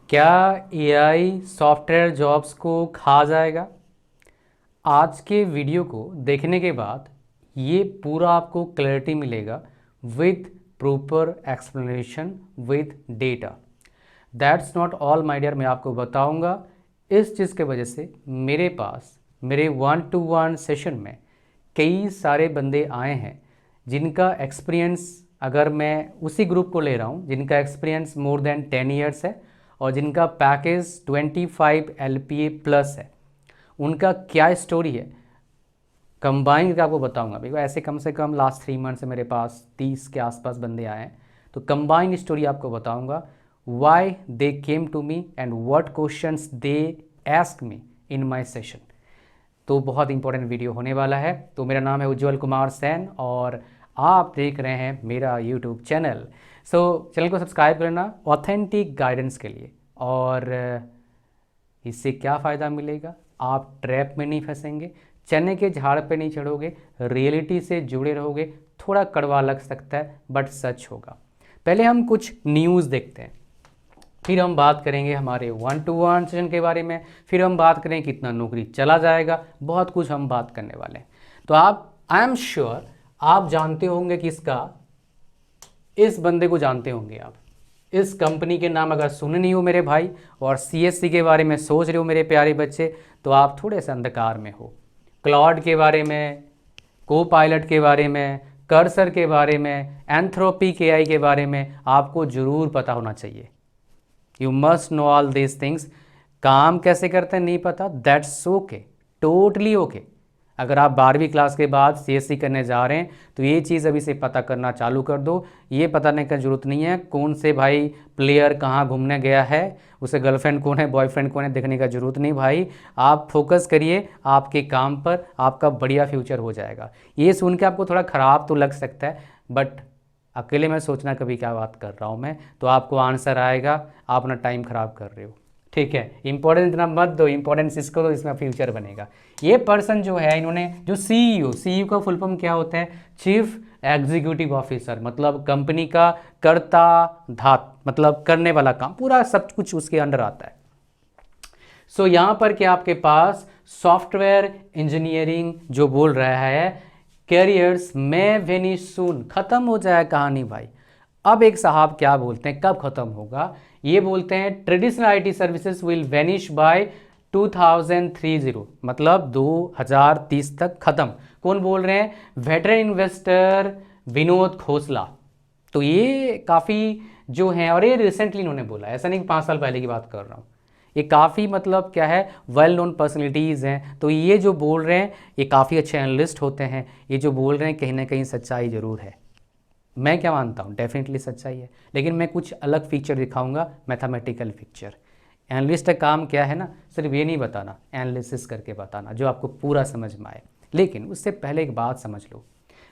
क्या AI software jobs को खा जाएगा? आज के वीडियो को देखने के बाद ये पूरा आपको क्लैरिटी मिलेगा with proper explanation with data. That's not all my dear, मैं आपको बताऊंगा। इस चीज़ के वजह से मेरे पास मेरे 1-to-1 सेशन में कई सारे बंदे आए हैं जिनका एक्सपीरियंस, अगर मैं उसी ग्रुप को ले रहा हूँ जिनका एक्सपीरियंस मोर देन 10 ईयर्स है और जिनका पैकेज 25 LPA प्लस है, उनका क्या स्टोरी है कंबाइन करके आपको बताऊंगा। बिकॉज ऐसे कम से कम लास्ट 3 मंथ से मेरे पास 30 के आसपास बंदे आए हैं, तो कंबाइन स्टोरी आपको बताऊंगा। Why they came to me and what questions they ask me in my session. तो बहुत इंपॉर्टेंट वीडियो होने वाला है। तो मेरा नाम है उज्जवल कुमार सैन और आप देख रहे हैं मेरा यूट्यूब चैनल। सो चैनल को सब्सक्राइब करना ऑथेंटिक गाइडेंस के लिए। और इससे क्या फ़ायदा मिलेगा? आप ट्रैप में नहीं फंसेंगे, चने के झाड़ पे नहीं चढ़ोगे, रियलिटी से जुड़े रहोगे। थोड़ा कड़वा लग सकता है बट सच होगा। पहले हम कुछ न्यूज़ देखते हैं, फिर हम बात करेंगे हमारे 1-to-1 सेशन के बारे में, फिर हम बात करें कितना नौकरी चला जाएगा। बहुत कुछ हम बात करने वाले हैं। तो आप, आई एम श्योर आप जानते होंगे कि इस बंदे को जानते होंगे आप। इस कंपनी के नाम अगर सुने नहीं हो मेरे भाई और CSC के बारे में सोच रहे हो मेरे प्यारे बच्चे, तो आप थोड़े से अंधकार में हो। क्लाउड के बारे में, को पायलट के बारे में, कर्सर के बारे में, एंथ्रोपिक AI के बारे में आपको ज़रूर पता होना चाहिए। You must know all this things. काम कैसे करते हैं नहीं पता, दैट्स ओके, टोटली ओके। अगर आप 12वीं क्लास के बाद CSC करने जा रहे हैं तो ये चीज़ अभी से पता करना चालू कर दो। ये पता करने की ज़रूरत नहीं है कौन से भाई प्लेयर कहाँ घूमने गया है, उसे गर्लफ्रेंड कौन है, बॉयफ्रेंड कौन है, देखने का ज़रूरत नहीं भाई। आप फोकस करिए आपके काम पर, आपका बढ़िया फ्यूचर हो जाएगा। ये सुन के आपको थोड़ा ख़राब तो लग सकता है बट अकेले में सोचना कभी क्या बात कर रहा हूँ मैं, तो आपको आंसर आएगा। आप अपना टाइम ख़राब कर रहे हो, ठीक है। इंपॉर्टेंस इतना मत दो, इंपॉर्टेंस इसको दो, इसमें फ्यूचर बनेगा। ये पर्सन जो है, इन्होंने जो CEO का फुल फॉर्म क्या होता है? चीफ एग्जीक्यूटिव ऑफिसर, मतलब कंपनी का कर्ता धात, मतलब करने वाला काम, पूरा सब कुछ उसके अंडर आता है। सो यहाँ पर क्या आपके पास सॉफ्टवेयर इंजीनियरिंग जो बोल रहा है कैरियर्स में वेनिश सून, खत्म हो जाए कहानी भाई। अब एक साहब क्या बोलते हैं कब खत्म होगा? ये बोलते हैं traditional IT services will vanish by 2030, मतलब 2030 तक खत्म। कौन बोल रहे हैं? Veteran investor Vinod Khosla. तो ये काफ़ी जो हैं, और ये रिसेंटली इन्होंने बोला, ऐसा नहीं कि 5 साल पहले की बात कर रहा हूँ। ये काफ़ी मतलब क्या है, वेल नोन पर्सनैलिटीज़ हैं। तो ये जो बोल रहे हैं ये काफ़ी अच्छे एनालिस्ट होते हैं। ये जो बोल रहे हैं कहीं ना कहीं सच्चाई ज़रूर है। मैं क्या मानता हूँ, डेफिनेटली सच्चाई है, लेकिन मैं कुछ अलग फीचर दिखाऊंगा, मैथमेटिकल फीचर। एनालिस्ट का काम क्या है ना, सिर्फ ये नहीं बताना, एनालिसिस करके बताना जो आपको पूरा समझ में आए। लेकिन उससे पहले एक बात समझ लो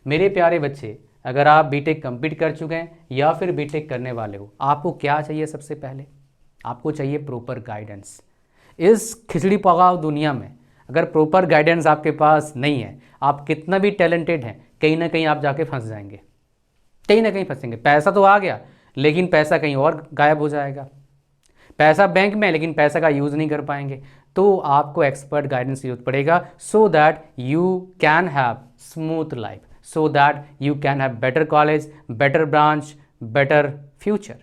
मेरे प्यारे बच्चे, अगर आप बीटेक कंप्लीट कर चुके हैं या फिर बीटेक करने वाले हो, आपको क्या चाहिए? सबसे पहले आपको चाहिए प्रॉपर गाइडेंस। इस खिचड़ी पकाओ दुनिया में अगर प्रॉपर गाइडेंस आपके पास नहीं है, आप कितना भी टैलेंटेड हैं, कहीं ना कहीं आप जाके फंस जाएंगे, कहीं ना कहीं फंसेंगे। पैसा तो आ गया लेकिन पैसा कहीं और गायब हो जाएगा। पैसा बैंक में है लेकिन पैसा का यूज़ नहीं कर पाएंगे। तो आपको एक्सपर्ट गाइडेंस की जरूरत पड़ेगा, सो that you can have smooth life, so that you can have better college, better branch, better future.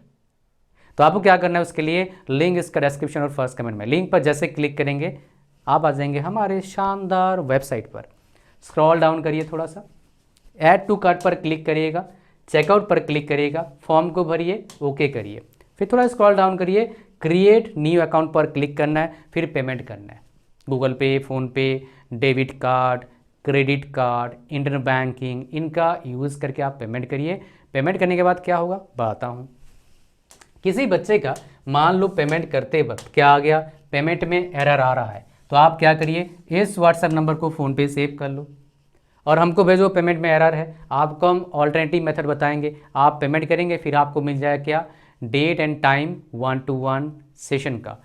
तो आपको क्या करना है उसके लिए, लिंक इसका डिस्क्रिप्शन और फर्स्ट कमेंट में। लिंक पर जैसे क्लिक करेंगे आप आ जाएंगे हमारे शानदार वेबसाइट पर। स्क्रॉल डाउन करिए थोड़ा सा, ऐड टू कार्ट पर क्लिक करिएगा, चेकआउट पर क्लिक करिएगा, फॉर्म को भरिए, ओके करिए, फिर थोड़ा स्क्रॉल डाउन करिए, क्रिएट न्यू अकाउंट पर क्लिक करना है, फिर पेमेंट करना है। गूगल पे, PhonePe, debit card, credit card, internet banking, इनका यूज़ करके आप पेमेंट करिए। पेमेंट करने के बाद क्या होगा बताता हूँ। किसी बच्चे का मान लो पेमेंट करते वक्त क्या आ गया, पेमेंट में एरर आ रहा है, तो आप क्या करिए, इस व्हाट्सएप नंबर को फ़ोनपे सेव कर लो और हमको भेजो पेमेंट में एरर है। आपको हम ऑल्टरनेटिव मेथड बताएंगे, आप पेमेंट करेंगे, फिर आपको मिल जाएगा क्या, date and time 1-to-1 session का।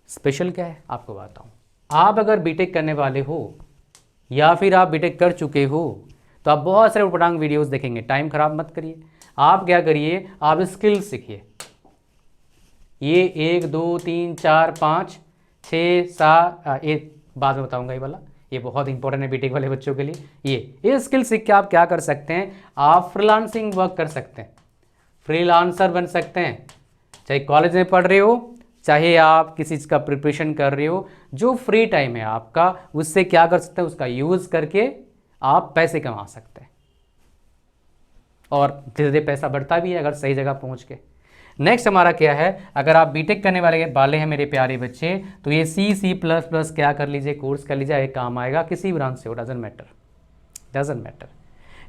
स्पेशल क्या है आपको बताऊँ। आप अगर बीटेक करने वाले हो या फिर आप बीटेक कर चुके हो तो आप बहुत सारे उटपटांग वीडियोस देखेंगे। टाइम खराब मत करिए, आप क्या करिए, आप स्किल सीखिए। ये 1 2 3 4 5 6 7 एक बाद में बताऊंगा ये वाला, ये बहुत इंपॉर्टेंट है बीटेक वाले बच्चों के लिए। ये स्किल सीख के आप क्या कर सकते हैं, आप फ्रीलांसिंग वर्क कर सकते हैं, फ्रीलांसर बन सकते हैं। चाहे कॉलेज में पढ़ रहे हो, चाहे आप किसी चीज़ का प्रिपरेशन कर रहे हो, जो फ्री टाइम है आपका उससे क्या कर सकते हैं, उसका यूज़ करके आप पैसे कमा सकते हैं और धीरे धीरे पैसा बढ़ता भी है अगर सही जगह पहुंच के। नेक्स्ट हमारा क्या है, अगर आप बीटेक करने वाले हैं मेरे प्यारे बच्चे, तो ये C++ क्या कर लीजिए, कोर्स कर लीजिए, एक काम आएगा, किसी ब्रांच से हो, डजंट मैटर,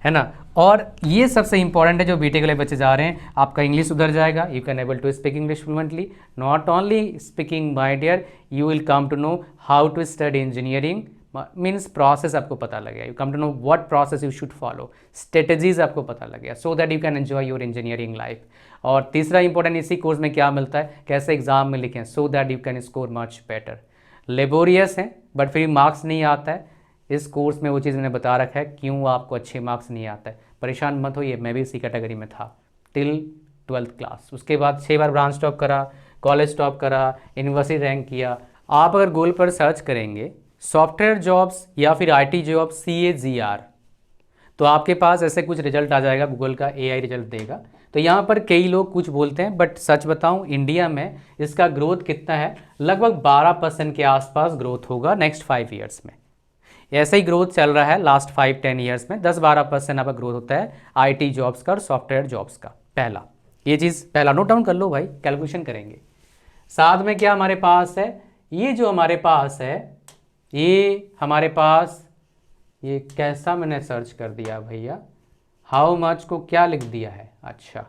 है ना। और ये सबसे इंपॉर्टेंट है जो बीटेक वाले बच्चे जा रहे हैं, आपका इंग्लिश उधर जाएगा, you can able to speak English fluently, not only speaking my dear, you will come to know how to study engineering, means process आपको पता लगेगा, you come to know what process you should follow, strategies आपको पता लगेगा, so that you can enjoy your engineering life. और तीसरा important इसी course में क्या मिलता है, कैसे एग्जाम में लिखें, सो that you can score much better. Laborious है बट फिर मार्क्स नहीं आता है, इस कोर्स में वो चीज़ मैंने बता रखा है क्यों आपको अच्छे मार्क्स नहीं आता है, परेशान मत होइए, मैं भी इसी कैटेगरी में था टिल 12th क्लास। उसके बाद 6 बार ब्रांच टॉप करा, कॉलेज टॉप करा, यूनिवर्सिटी रैंक किया। आप अगर गूगल पर सर्च करेंगे सॉफ्टवेयर जॉब्स या फिर IT जॉब्स CAGR, तो आपके पास ऐसे कुछ रिजल्ट आ जाएगा, गूगल का AI रिजल्ट देगा। तो यहाँ पर कई लोग कुछ बोलते हैं, बट सच बताऊँ इंडिया में इसका ग्रोथ कितना है, लगभग 12% के आसपास ग्रोथ होगा नेक्स्ट 5 ईयर्स में। ऐसा ही ग्रोथ चल रहा है लास्ट 5-10 ईयर्स में, 10-12% आपका ग्रोथ होता है IT जॉब्स का और सॉफ्टवेयर जॉब्स का। पहला ये चीज़ पहला नोट डाउन कर लो भाई, कैलकुलेशन करेंगे। साथ में क्या हमारे पास है, ये जो हमारे पास है, ये हमारे पास, ये कैसा मैंने सर्च कर दिया भैया, हाउ मच को क्या लिख दिया है, अच्छा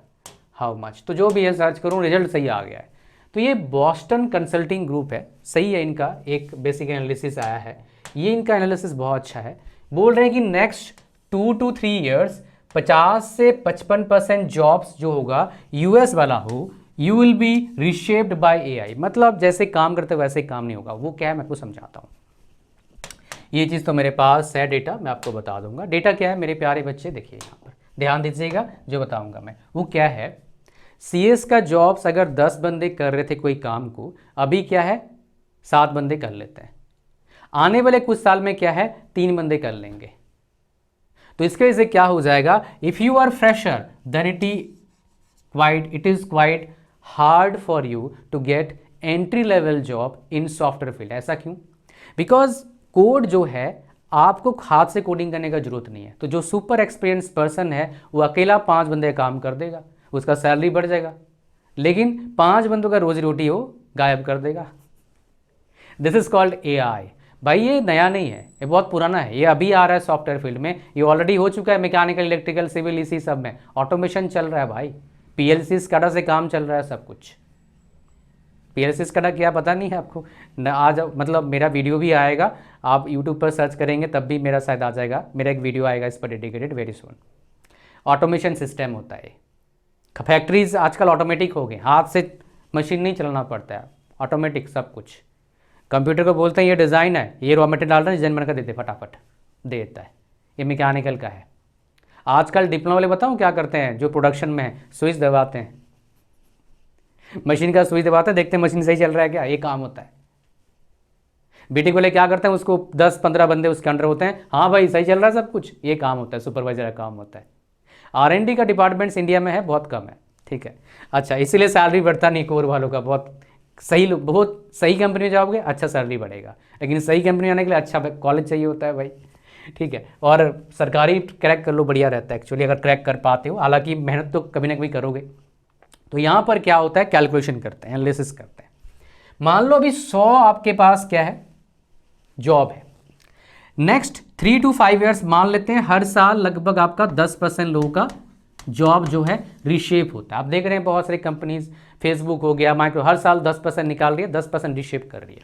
हाउ मच, तो जो भी है सर्च करूँ रिजल्ट सही आ गया है। तो ये बॉस्टन कंसल्टिंग ग्रुप है, सही है, इनका एक बेसिक एनालिसिस आया है, ये इनका एनालिसिस बहुत अच्छा है। बोल रहे हैं कि नेक्स्ट 2 to 3 ईयर्स 50 से 55% जॉब्स जो होगा US वाला हो, you will be reshaped by AI, मतलब जैसे काम करते वैसे काम नहीं होगा। वो क्या है मैं आपको समझाता हूँ। ये चीज़ तो मेरे पास है डेटा, मैं आपको बता दूंगा। डेटा क्या है मेरे प्यारे बच्चे, देखिए यहाँ पर ध्यान दीजिएगा, जो बताऊंगा मैं वो क्या है। CS का जॉब्स अगर 10 बंदे कर रहे थे कोई काम को, अभी क्या है 7 बंदे कर लेते हैं, आने वाले कुछ साल में क्या है 3 बंदे कर लेंगे। तो इसके वजह से क्या हो जाएगा, if you are fresher then it is quite hard for you to get entry level job in software field. ऐसा क्यों, बिकॉज कोड जो है आपको हाथ से कोडिंग करने का जरूरत नहीं है। तो जो सुपर एक्सपीरियंस पर्सन है वो अकेला 5 बंदे काम कर देगा, उसका सैलरी बढ़ जाएगा, लेकिन 5 बंदों का रोजी रोटी वो गायब कर देगा। This is called AI। भाई ये नया नहीं है, ये बहुत पुराना है, ये अभी आ रहा है सॉफ्टवेयर फील्ड में, ये ऑलरेडी हो चुका है मैकेनिकल, इलेक्ट्रिकल, सिविल, इसी सब में ऑटोमेशन चल रहा है भाई। PLC SCADA से काम चल रहा है सब कुछ। PLC SCADA क्या पता नहीं है आपको, आज मतलब मेरा वीडियो भी आएगा, आप YouTube पर सर्च करेंगे तब भी मेरा शायद आ जाएगा, मेरा एक वीडियो आएगा इस पर dedicated very soon. Automation system होता है, फैक्ट्रीज आजकल ऑटोमेटिक हो गए, हाथ से मशीन नहीं चलाना पड़ता है, ऑटोमेटिक सब कुछ। कंप्यूटर को बोलते हैं ये डिज़ाइन है, ये रॉ मटेरियल डाल रहे हैं, डिजाइन बनकर देते फटाफट दे देता है, ये मैकेनिकल का है। आजकल डिप्लोमा वाले बताऊँ क्या करते हैं, जो प्रोडक्शन में है स्विच दबाते हैं, मशीन का स्विच दबाते हैं, देखते हैं मशीन सही चल रहा है क्या, ये काम होता है। बीटेक वाले क्या करते हैं, उसको 10-15 बंदे उसके अंडर होते हैं, हाँ भाई सही चल रहा है सब कुछ, ये काम होता है, सुपरवाइजर का काम होता है। R&D का डिपार्टमेंट्स इंडिया में है बहुत कम है, ठीक है। अच्छा, इसीलिए सैलरी बढ़ता नहीं कोर वालों का, बहुत सही कंपनी में जाओगे अच्छा सैलरी बढ़ेगा, लेकिन सही कंपनी आने के लिए अच्छा कॉलेज चाहिए होता है भाई, ठीक है। और सरकारी क्रैक कर लो, बढ़िया रहता है एक्चुअली, अगर क्रैक कर पाते हो, हालांकि मेहनत तो कभी ना कभी करोगे। तो यहाँ पर क्या होता है, कैलकुलेशन करते हैं, एनालिसिस करते हैं। मान लो अभी 100 आपके पास क्या है जॉब है, नेक्स्ट 3 to 5 ईयर्स मान लेते हैं, हर साल लगभग आपका 10% लोगों का जॉब जो है रिशेप होता है। आप देख रहे हैं बहुत सारी कंपनीज, फेसबुक हो गया, माइक्रो, हर साल 10% निकाल रही है, 10% रिशेप कर रही है।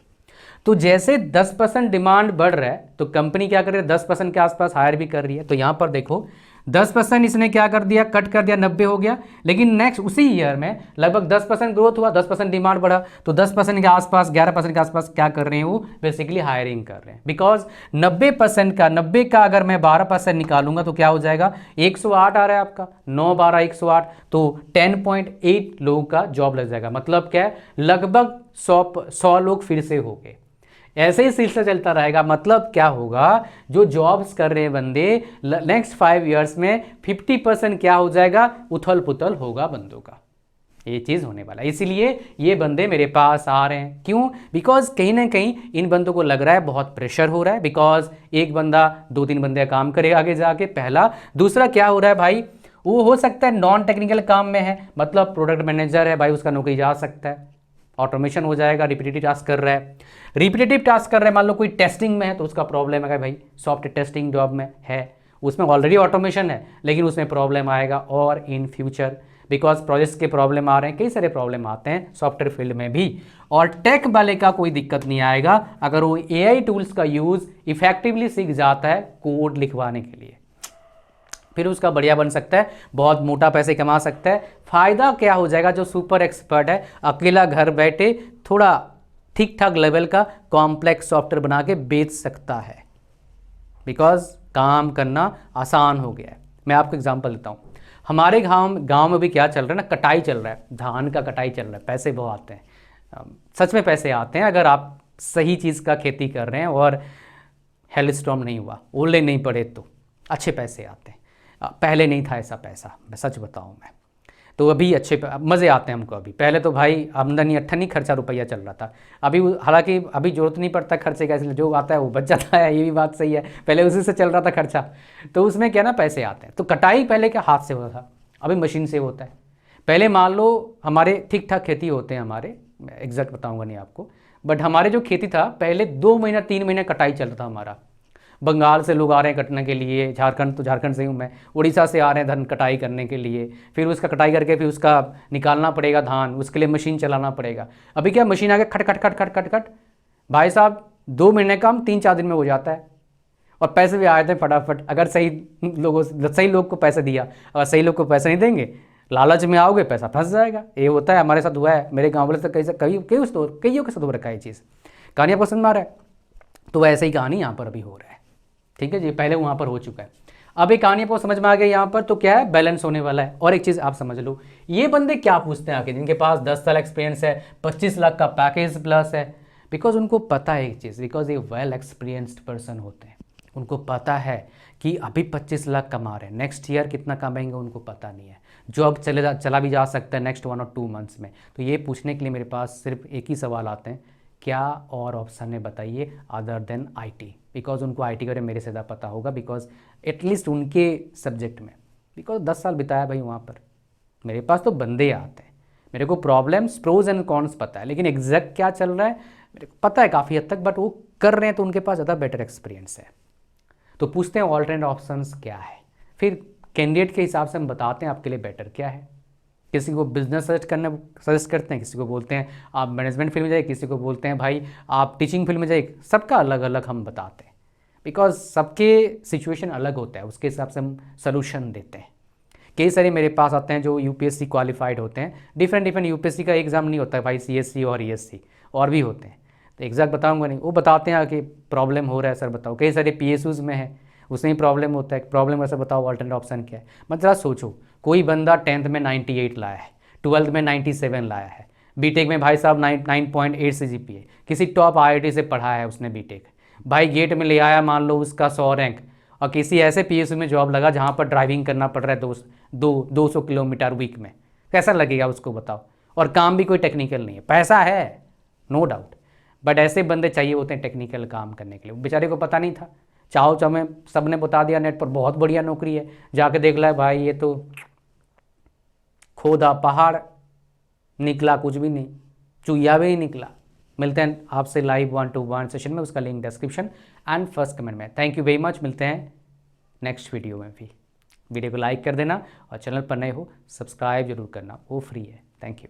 तो जैसे 10% डिमांड बढ़ रहा है तो कंपनी क्या कर रही है, 10% के आसपास हायर भी कर रही है। तो यहाँ पर देखो 10% इसने क्या कर दिया, कट कर दिया, 90 हो गया। लेकिन नेक्स्ट उसी ईयर में लगभग 10% ग्रोथ हुआ, 10% डिमांड बढ़ा, तो 10% के आसपास, 11% के आसपास क्या कर रहे हैं वो, बेसिकली हायरिंग कर रहे हैं। बिकॉज 90 का अगर मैं 12% निकालूंगा तो क्या हो जाएगा, 108 आ रहा है आपका, 9 12 108, तो 10.8 लोगों का जॉब लग जाएगा। मतलब क्या है, लगभग 100 लोग फिर से हो गए। ऐसे ही सिलसिला चलता रहेगा। मतलब क्या होगा, जो जॉब्स कर रहे हैं बंदे, नेक्स्ट 5 ईयर्स में 50% क्या हो जाएगा, उथल पुथल होगा बंदों का। ये चीज़ होने वाला है। इसीलिए ये बंदे मेरे पास आ रहे हैं। क्यों? बिकॉज कहीं ना कहीं इन बंदों को लग रहा है बहुत प्रेशर हो रहा है। बिकॉज एक बंदा 2-3 बंदे का काम करेगा आगे जाके, पहला। दूसरा क्या हो रहा है भाई, वो हो सकता है नॉन टेक्निकल काम में है, मतलब प्रोडक्ट मैनेजर है भाई, उसका नौकरी जा सकता है, ऑटोमेशन हो जाएगा, रिपीटेटिव टास्क कर रहा है। रिपीटेटिव टास्क कर रहा है, मान लो कोई टेस्टिंग में है तो उसका प्रॉब्लम है भाई, सॉफ्टवेयर टेस्टिंग जॉब में है, उसमें ऑलरेडी ऑटोमेशन है लेकिन उसमें प्रॉब्लम आएगा और इन फ्यूचर, बिकॉज प्रोजेक्ट्स के प्रॉब्लम आ रहे हैं, कई सारे प्रॉब्लम आते हैं सॉफ्टवेयर फील्ड में भी। और टेक वाले का कोई दिक्कत नहीं आएगा अगर वो एआई टूल्स का यूज़ इफेक्टिवली सीख जाता है कोड लिखवाने के लिए, फिर उसका बढ़िया बन सकता है, बहुत मोटा पैसे कमा सकता है। फायदा क्या हो जाएगा, जो सुपर एक्सपर्ट है अकेला घर बैठे थोड़ा ठीक ठाक लेवल का कॉम्प्लेक्स सॉफ्टवेयर बना के बेच सकता है, बिकॉज काम करना आसान हो गया है। मैं आपको एग्जांपल देता हूँ, हमारे गांव में भी क्या चल रहा है ना, कटाई चल रहा है, धान का कटाई चल रहा है, पैसे बहुत आते हैं, सच में पैसे आते हैं अगर आप सही चीज़ का खेती कर रहे हैं और हेल स्टॉर्म नहीं हुआ, ओले नहीं पड़े, तो अच्छे पैसे आते हैं। पहले नहीं था ऐसा पैसा, मैं सच बताऊं मैं, तो अभी अच्छे मज़े आते हैं हमको। अभी पहले तो भाई आमदनी अट्ठनी, खर्चा रुपया चल रहा था। अभी हालांकि अभी जरूरत नहीं पड़ता खर्चे का, इसलिए जो आता है वो बच जाता है, ये भी बात सही है, पहले उसी से चल रहा था खर्चा, तो उसमें क्या ना पैसे आते हैं। तो कटाई पहले क्या हाथ से होता था, अभी मशीन से होता है। पहले मान लो हमारे ठीक ठाक खेती होते हैं हमारे, एग्जैक्ट बताऊँगा नहीं आपको, बट हमारे जो खेती था पहले 2 महीना 3 महीने कटाई चल रहा था हमारा। बंगाल से लोग आ रहे हैं कटने के लिए, झारखंड, तो झारखंड से हूँ मैं, उड़ीसा से आ रहे हैं धान कटाई करने के लिए, फिर उसका कटाई करके फिर उसका निकालना पड़ेगा धान, उसके लिए मशीन चलाना पड़ेगा। अभी क्या मशीन आके खट खट खट खट खट खट, भाई साहब 2 महीने काम 3-4 दिन में हो जाता है, और पैसे भी आए थे फटाफट। अगर सही लोग को पैसे दिया, अगर सही लोग को पैसे नहीं देंगे, लालच में आओगे, पैसा फंस जाएगा। ये होता है, हमारे साथ हुआ है, मेरे गाँव वाले से कईयों के साथ हो रखा है ये चीज़। कहानी आपको समझ में आ रहा है? तो वैसे ही कहानी यहाँ पर अभी हो रहा है, ठीक है जी, पहले वहाँ पर हो चुका है। अब एक कहानी आपको समझ में आ गई यहाँ पर, तो क्या है, बैलेंस होने वाला है। और एक चीज़ आप समझ लो, ये बंदे क्या पूछते हैं आके, जिनके पास 10 साल एक्सपीरियंस है, 25 लाख का पैकेज प्लस है, बिकॉज उनको पता है एक चीज़, बिकॉज ये वेल एक्सपीरियंस्ड पर्सन होते हैं, उनको पता है कि अभी 25 लाख कमा रहे हैं, नेक्स्ट ईयर कितना कमाएंगे उनको पता नहीं है, जॉब चला भी जा सकता है नेक्स्ट 1 और 2 मंथ्स में। तो ये पूछने के लिए मेरे पास सिर्फ एक ही सवाल आते हैं, क्या और ऑप्शन है बताइए अदर देन आईटी, बिकॉज उनको आईटी के बारे में मेरे से ज़्यादा पता होगा, बिकॉज एटलीस्ट उनके सब्जेक्ट में, बिकॉज 10 साल बिताया भाई वहाँ पर। मेरे पास तो बंदे आते हैं, मेरे को प्रॉब्लम्स, प्रोज एंड कॉन्स पता है, लेकिन एग्जैक्ट क्या चल रहा है मेरे को पता है काफ़ी हद तक, बट वो कर रहे हैं तो उनके पास ज़्यादा बेटर एक्सपीरियंस है। तो पूछते हैं ऑल्टरनेट ऑप्शंस क्या है, फिर कैंडिडेट के हिसाब से हम बताते हैं आपके लिए बेटर क्या है। किसी को बिजनेस सजेस्ट करते हैं, किसी को बोलते हैं आप मैनेजमेंट फील्ड में जाइए, किसी को बोलते हैं भाई आप टीचिंग फील्ड में जाइए, सबका अलग अलग हम बताते हैं, बिकॉज सबके सिचुएशन अलग होता है, उसके हिसाब से हम सोल्यूशन देते हैं। कई सारे मेरे पास आते हैं जो यूपीएससी क्वालिफाइड होते हैं, डिफरेंट यूपीएससी का एग्जाम नहीं होता है भाई, सीएससी और ईएससी और भी होते हैं, तो एग्जैक्ट बताऊंगा नहीं, वो बताते हैं कि प्रॉब्लम हो रहा है सर बताओ। कई सारे पीएसयूज में है, उसमें ही प्रॉब्लम होता है, प्रॉब्लम ऐसा बताओ ऑल्टरनेट ऑप्शन क्या है। मतलब जरा सोचो, कोई बंदा 10th में 98 लाया है, 12th में 97 लाया है, बीटेक में भाई साहब 9.8 से जीपीए, किसी टॉप आईआईटी से पढ़ा है उसने बीटेक, भाई गेट में ले आया मान लो उसका 100 रैंक, और किसी ऐसे पीएसयू में जॉब लगा जहाँ पर ड्राइविंग करना पड़ रहा है 200 किलोमीटर वीक में, कैसा लगेगा उसको बताओ। और काम भी कोई टेक्निकल नहीं है, पैसा है नो डाउट, बट ऐसे बंदे चाहिए होते हैं टेक्निकल काम करने के लिए। बेचारे को पता नहीं था, चाहो में सब ने बता दिया नेट पर बहुत बढ़िया नौकरी है, जाके देख ला भाई ये तो खोदा पहाड़, निकला कुछ भी नहीं, चुईया भी नहीं निकला। मिलते हैं आपसे लाइव 1-to-1 सेशन में, उसका link description and first comment में। थैंक यू वेरी मच, मिलते हैं नेक्स्ट वीडियो में भी। वीडियो को लाइक कर देना और चैनल पर नए हो सब्सक्राइब जरूर करना, वो फ्री है। Thank you.